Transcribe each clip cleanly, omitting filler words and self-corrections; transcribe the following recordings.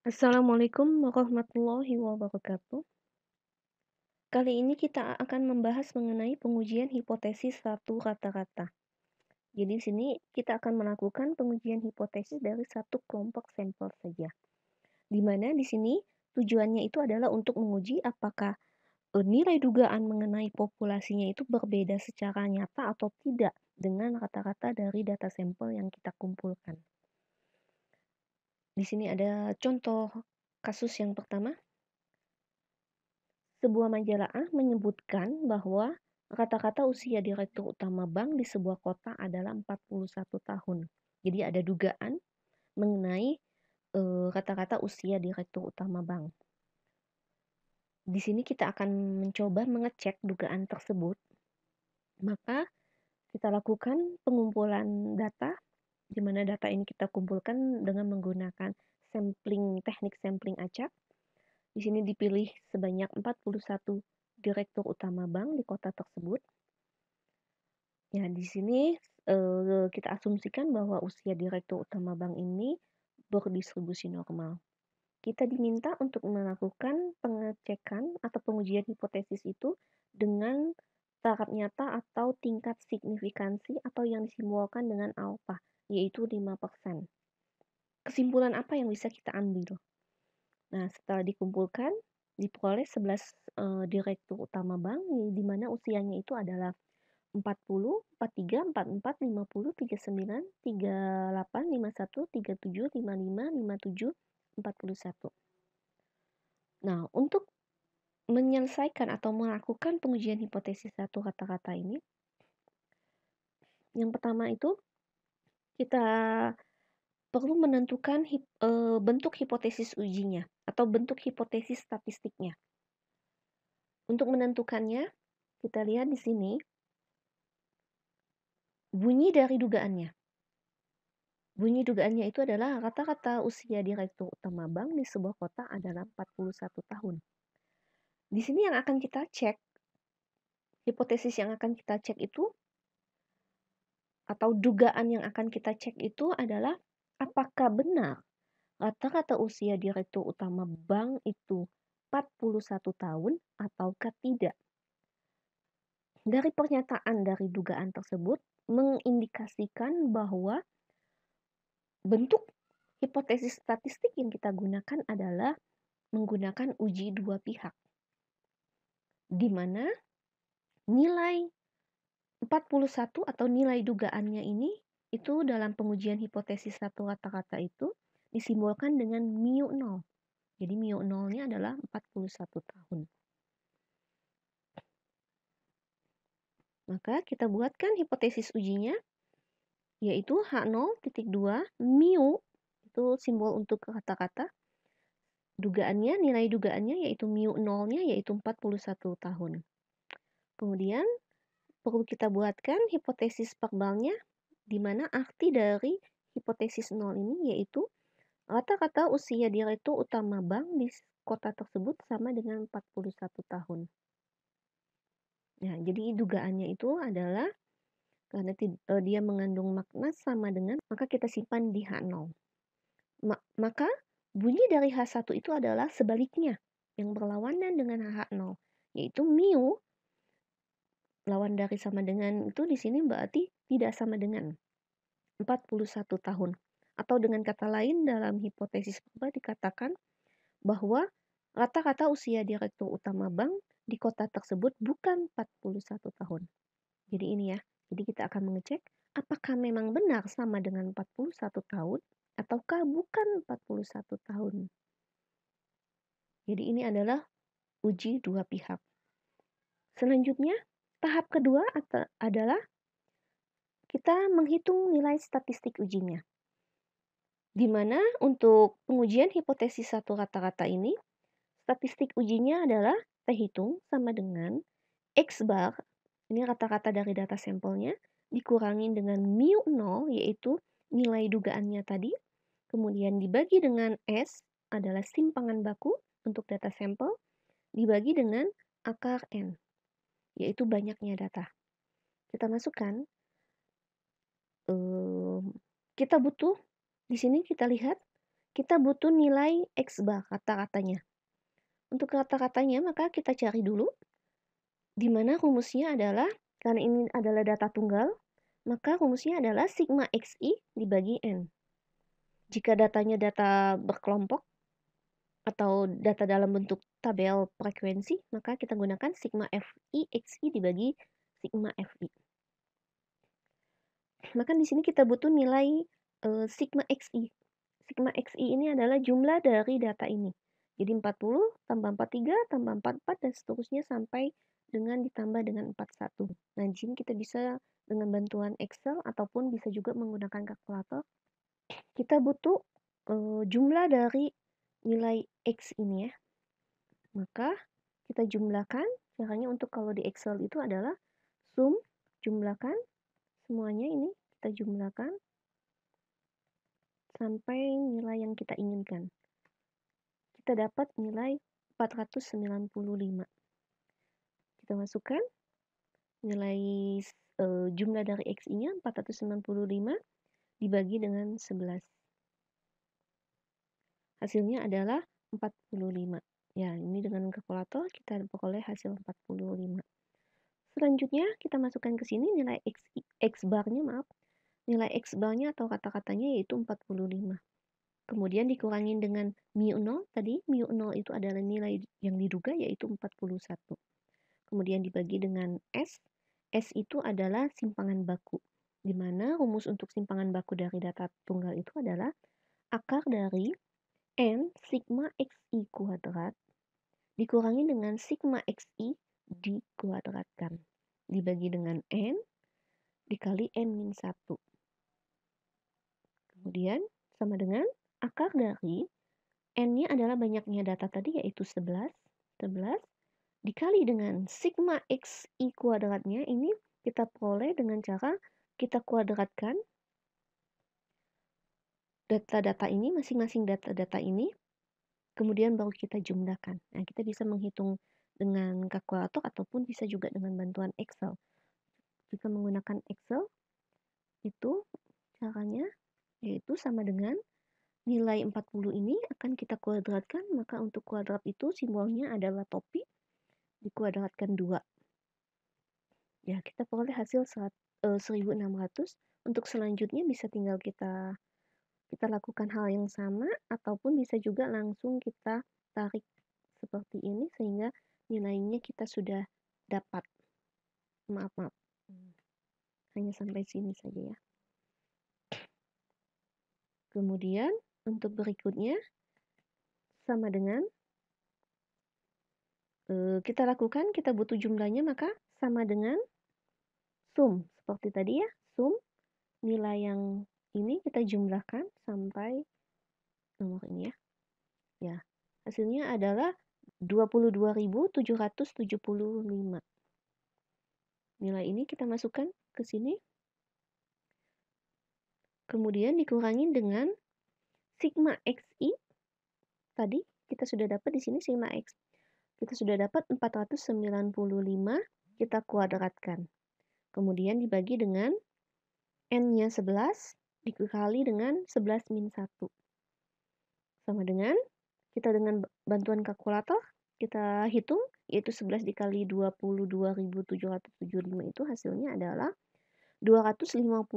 Assalamualaikum warahmatullahi wabarakatuh. Kali ini kita akan membahas mengenai pengujian hipotesis satu rata-rata. Jadi di sini kita akan melakukan pengujian hipotesis dari satu kelompok sampel saja. Di mana di sini tujuannya itu adalah untuk menguji apakah nilai dugaan mengenai populasinya itu berbeda secara nyata atau tidak dengan rata-rata dari data sampel yang kita kumpulkan. Di sini ada contoh kasus yang pertama. Sebuah majalah A menyebutkan bahwa kata-kata usia direktur utama bank di sebuah kota adalah 41 tahun. Jadi ada dugaan mengenai kata-kata usia direktur utama bank. Di sini kita akan mencoba mengecek dugaan tersebut. Maka kita lakukan pengumpulan data, di mana data ini kita kumpulkan dengan menggunakan teknik sampling acak. Di sini dipilih sebanyak 41 direktur utama bank di kota tersebut. Ya, di sini kita asumsikan bahwa usia direktur utama bank ini berdistribusi normal. Kita diminta untuk melakukan pengecekan atau pengujian hipotesis itu dengan syarat nyata atau tingkat signifikansi atau yang disimbolkan dengan alfa, yaitu 5%. Kesimpulan apa yang bisa kita ambil? Nah, setelah dikumpulkan, diperoleh 11 direktur utama bank, di mana usianya itu adalah 40, 43, 44, 50, 39, 38, 51, 37, 55, 57, 41. Nah, untuk menyelesaikan atau melakukan pengujian hipotesis satu kata-kata ini, yang pertama itu kita perlu menentukan bentuk hipotesis ujinya atau bentuk hipotesis statistiknya. Untuk menentukannya, kita lihat di sini bunyi dari dugaannya. Bunyi dugaannya itu adalah kata-kata usia direktur utama bank di sebuah kota adalah 41 tahun. Di sini yang akan kita cek, hipotesis yang akan kita cek itu, atau dugaan yang akan kita cek itu adalah apakah benar kata-kata usia direktur utama bank itu 41 tahun ataukah tidak. Dari pernyataan dari dugaan tersebut mengindikasikan bahwa bentuk hipotesis statistik yang kita gunakan adalah menggunakan uji dua pihak, di mana nilai 41 atau nilai dugaannya ini itu dalam pengujian hipotesis satu kata-kata itu disimbolkan dengan mu 0. Jadi mu 0-nya adalah 41 tahun. Maka kita buatkan hipotesis ujinya, yaitu H0.2 mu, itu simbol untuk kata-kata. Nilai dugaannya yaitu mu 0-nya yaitu 41 tahun. Kemudian perlu kita buatkan hipotesis verbalnya, di mana arti dari hipotesis 0 ini yaitu kata-kata usia direktur utama bank di kota tersebut sama dengan 41 tahun. Nah, jadi dugaannya itu adalah karena dia mengandung makna sama dengan, maka kita simpan di H0. Maka bunyi dari H1 itu adalah sebaliknya, yang berlawanan dengan H0, yaitu mu lawan dari sama dengan itu di sini berarti tidak sama dengan 41 tahun. Atau dengan kata lain dalam hipotesis verbal dikatakan bahwa kata-kata usia direktur utama bank di kota tersebut bukan 41 tahun. Jadi ini ya. Jadi kita akan mengecek apakah memang benar sama dengan 41 tahun ataukah bukan 41 tahun. Jadi ini adalah uji dua pihak. Selanjutnya, tahap kedua adalah kita menghitung nilai statistik ujinya. Di mana untuk pengujian hipotesis satu kata-kata ini, statistik ujinya adalah kita hitung sama dengan X bar, ini kata-kata dari data sampelnya, dikurangi dengan mu 0, yaitu nilai dugaannya tadi, kemudian dibagi dengan S, adalah simpangan baku untuk data sampel, dibagi dengan akar N, yaitu banyaknya data. Kita masukkan, kita butuh, di sini kita lihat, kita butuh nilai X bar kata-katanya. Untuk kata-katanya maka kita cari dulu, di mana rumusnya adalah, karena ini adalah data tunggal, maka rumusnya adalah sigma XI dibagi N. Jika datanya data berkelompok atau data dalam bentuk tabel frekuensi, maka kita gunakan sigma FI XI dibagi sigma FI. Maka di sini kita butuh nilai sigma XI. Sigma XI ini adalah jumlah dari data ini. Jadi 40 tambah 43 tambah 44 dan seterusnya sampai dengan ditambah dengan 41. Nah, di sini kita bisa dengan bantuan Excel ataupun bisa juga menggunakan kalkulator. Kita butuh jumlah dari nilai X ini ya. Maka kita jumlahkan. Caranya untuk kalau di Excel itu adalah sum, jumlahkan semuanya ini, kita jumlahkan sampai nilai yang kita inginkan. Kita dapat nilai 495. Kita masukkan nilai jumlah dari XI-nya 495 dibagi dengan 11. Hasilnya adalah 45. Ya, ini dengan kalkulator kita peroleh hasil 45. Selanjutnya kita masukkan ke sini nilai X bar-nya, maaf. Nilai X bar-nya atau kata-katanya yaitu 45. Kemudian dikurangin dengan mu 0, tadi mu 0 itu adalah nilai yang diduga yaitu 41. Kemudian dibagi dengan S. S itu adalah simpangan baku, di mana rumus untuk simpangan baku dari data tunggal itu adalah akar dari N sigma XI kuadrat dikurangi dengan sigma XI dikuadratkan, dibagi dengan N dikali N-1. Kemudian sama dengan akar dari N-nya adalah banyaknya data tadi yaitu 11 dikali dengan sigma XI kuadratnya, ini kita peroleh dengan cara kita kuadratkan data-data ini, masing-masing data-data ini, kemudian baru kita jumlahkan. Nah, kita bisa menghitung dengan kalkulator ataupun bisa juga dengan bantuan Excel. Jika menggunakan Excel, itu caranya yaitu sama dengan nilai 40 ini akan kita kuadratkan, maka untuk kuadrat itu simbolnya adalah topi, dikuadratkan 2. Ya, kita peroleh hasil 1600. Untuk selanjutnya bisa tinggal kita lakukan hal yang sama ataupun bisa juga langsung kita tarik seperti ini sehingga nilainya kita sudah dapat. Maaf. Hanya sampai sini saja ya. Kemudian untuk berikutnya sama dengan kita lakukan, kita butuh jumlahnya maka sama dengan sum. Seperti tadi ya, sum nilai yang ini kita jumlahkan sampai nomor ini ya. Ya, hasilnya adalah 22.775. Nilai ini kita masukkan ke sini. Kemudian dikurangi dengan sigma XI. Tadi kita sudah dapat di sini sigma X. Kita sudah dapat 495, kita kuadratkan. Kemudian dibagi dengan N-nya 11 dikali dengan 11 min 1. Sama dengan kita dengan bantuan kalkulator kita hitung, yaitu 11 dikali 22.775 itu hasilnya adalah 525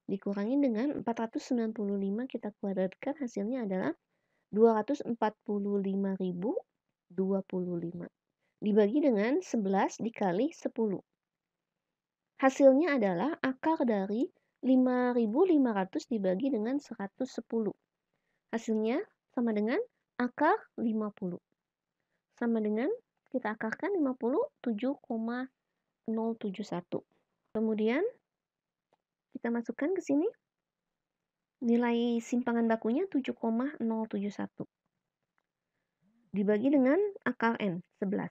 dikurangi dengan 495 kita kuadratkan, hasilnya adalah 245.025 dibagi dengan 11 dikali 10. Hasilnya adalah akar dari 5.500 dibagi dengan 110. Hasilnya sama dengan akar 50. Sama dengan kita akarkan 50, 7,071. Kemudian kita masukkan ke sini nilai simpangan bakunya 7,071 dibagi dengan akar N 11.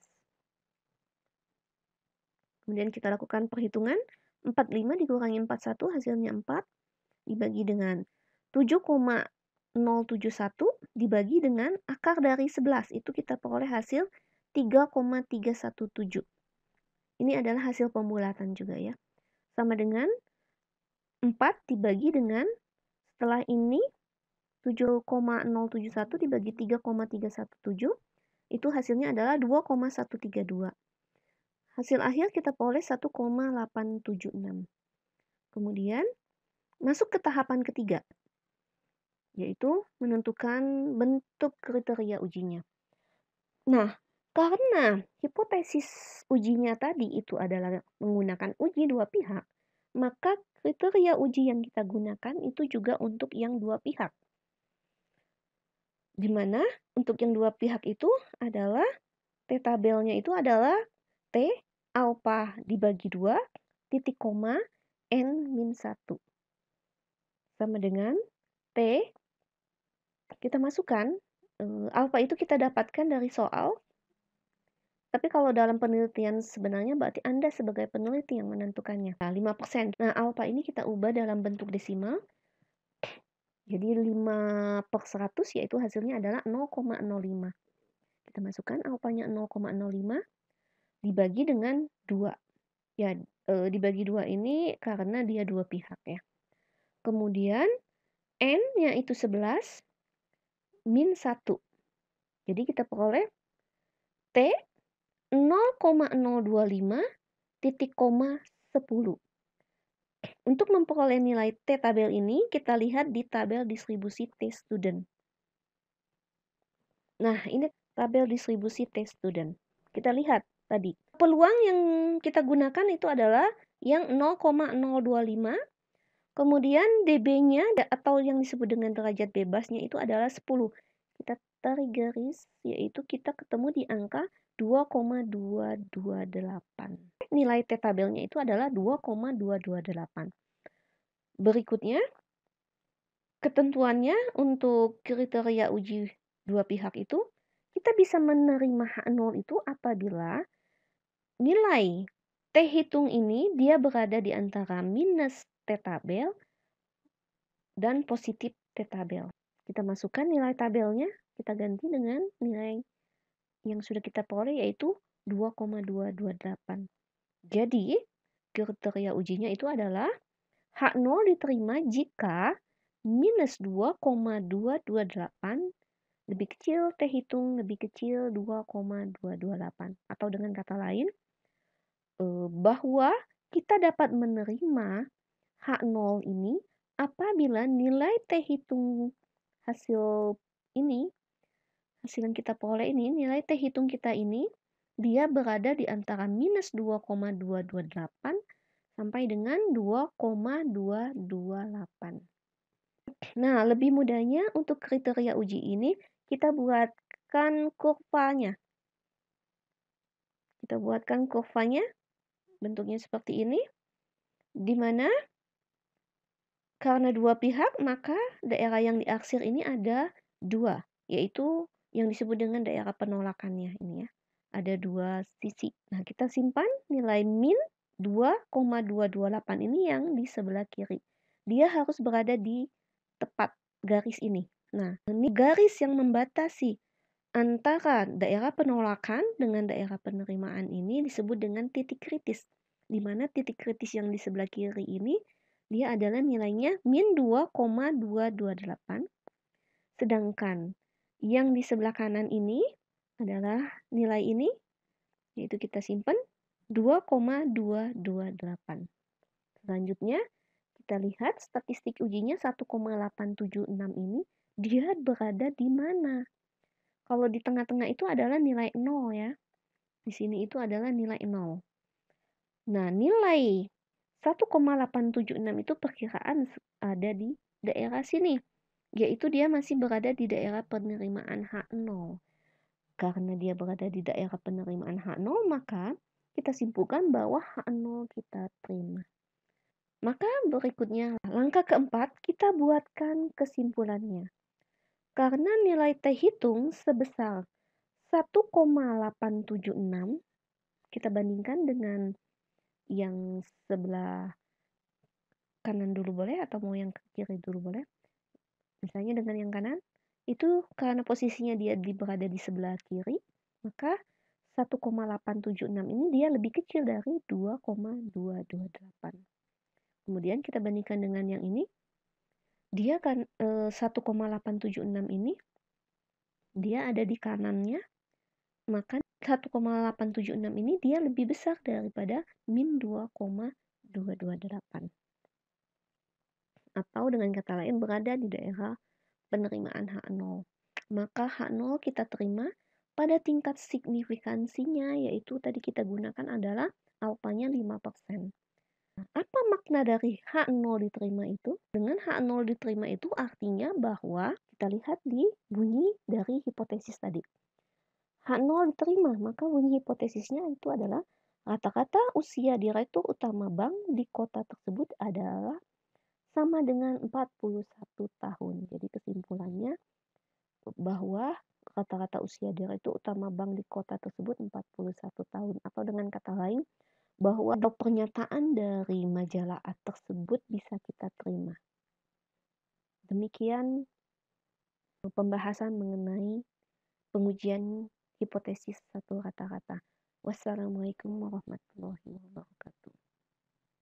Kemudian kita lakukan perhitungan, 45 dikurangi 41 hasilnya 4 dibagi dengan 7,071 dibagi dengan akar dari 11, itu kita peroleh hasil 3,317. Ini adalah hasil pembulatan juga ya. Sama dengan 4 dibagi dengan Setelah ini 7,071 dibagi 3,317 itu hasilnya adalah 2,132. Hasil akhir kita peroleh 1,876. Kemudian masuk ke tahapan ketiga, yaitu menentukan bentuk kriteria ujinya. Nah, karena hipotesis ujinya tadi itu adalah menggunakan uji dua pihak, maka kriteria uji yang kita gunakan itu juga untuk yang dua pihak. Di mana untuk yang dua pihak itu adalah T tabelnya itu adalah T alpha dibagi 2 titik koma N min 1 sama dengan T, kita masukkan alpha itu kita dapatkan dari soal, tapi kalau dalam penelitian sebenarnya berarti Anda sebagai peneliti yang menentukannya. Nah, 5%. Nah, alpha ini kita ubah dalam bentuk desimal. Jadi 5/100 yaitu hasilnya adalah 0,05. Kita masukkan alfanya 0,05 dibagi dengan 2. Ya, dibagi 2 ini karena dia dua pihak ya. Kemudian N-nya itu 11 min 1. Jadi kita peroleh T 0,025 titik koma 10. Untuk memperoleh nilai T tabel ini, kita lihat di tabel distribusi T student. Nah, ini tabel distribusi T student. Kita lihat tadi. Peluang yang kita gunakan itu adalah yang 0,025. Kemudian dB-nya atau yang disebut dengan derajat bebasnya itu adalah 10. Kita tarik garis, yaitu kita ketemu di angka 2,228. Nilai T tabelnya itu adalah 2,228. Berikutnya, ketentuannya untuk kriteria uji dua pihak itu, kita bisa menerima H0 itu apabila nilai T hitung ini dia berada di antara minus T tabel dan positif T tabel. Kita masukkan nilai tabelnya, kita ganti dengan nilai yang sudah kita peroleh yaitu 2,228. Jadi, kriteria ujinya itu adalah H0 diterima jika minus 2,228 lebih kecil T hitung lebih kecil 2,228. Atau dengan kata lain, bahwa kita dapat menerima H0 ini apabila nilai T hitung hasil ini, hasil yang kita peroleh ini, nilai T hitung kita ini, dia berada di antara minus 2,228 sampai dengan 2,228. Nah, lebih mudahnya untuk kriteria uji ini, kita buatkan kurvanya. Kita buatkan kurvanya, bentuknya seperti ini, di mana karena dua pihak, maka daerah yang diarsir ini ada 2, yaitu yang disebut dengan daerah penolakannya ini ya. Ada 2 sisi. Nah, kita simpan nilai min 2,228 ini yang di sebelah kiri. Dia harus berada di tepat garis ini. Nah, ini garis yang membatasi antara daerah penolakan dengan daerah penerimaan ini disebut dengan titik kritis. Di mana titik kritis yang di sebelah kiri ini dia adalah nilainya min 2,228. Sedangkan yang di sebelah kanan ini adalah nilai ini, yaitu kita simpan 2,228. Selanjutnya, kita lihat statistik ujinya 1,876 ini, dia berada di mana? Kalau di tengah-tengah itu adalah nilai 0 ya. Di sini itu adalah nilai 0. Nah, nilai 1,876 itu perkiraan ada di daerah sini, yaitu dia masih berada di daerah penerimaan H0. Karena dia berada di daerah penerimaan H0, maka kita simpulkan bahwa H0 kita terima. Maka berikutnya, langkah keempat, kita buatkan kesimpulannya. Karena nilai T hitung sebesar 1,876, kita bandingkan dengan yang sebelah kanan dulu boleh atau mau yang kiri dulu boleh. Misalnya dengan yang kanan, itu karena posisinya dia berada di sebelah kiri, maka 1,876 ini dia lebih kecil dari 2,228. Kemudian kita bandingkan dengan yang ini. Dia kan 1,876 ini dia ada di kanannya, maka 1,876 ini dia lebih besar daripada min 2,228. Atau dengan kata lain berada di daerah penerimaan H0. Maka H0 kita terima pada tingkat signifikansinya, yaitu tadi kita gunakan adalah alfanya 5%. Apa makna dari H0 diterima itu? Dengan H0 diterima itu artinya bahwa kita lihat di bunyi dari hipotesis tadi. H0 diterima, maka bunyi hipotesisnya itu adalah rata-rata usia direktur utama bank di kota tersebut adalah sama dengan 41 tahun. Jadi kesimpulannya bahwa rata-rata usia direktur utama bank di kota tersebut 41 tahun. Atau dengan kata lain, bahwa pernyataan dari majalah A tersebut bisa kita terima. Demikian pembahasan mengenai pengujian hipotesis satu rata-rata. Wassalamualaikum warahmatullahi wabarakatuh.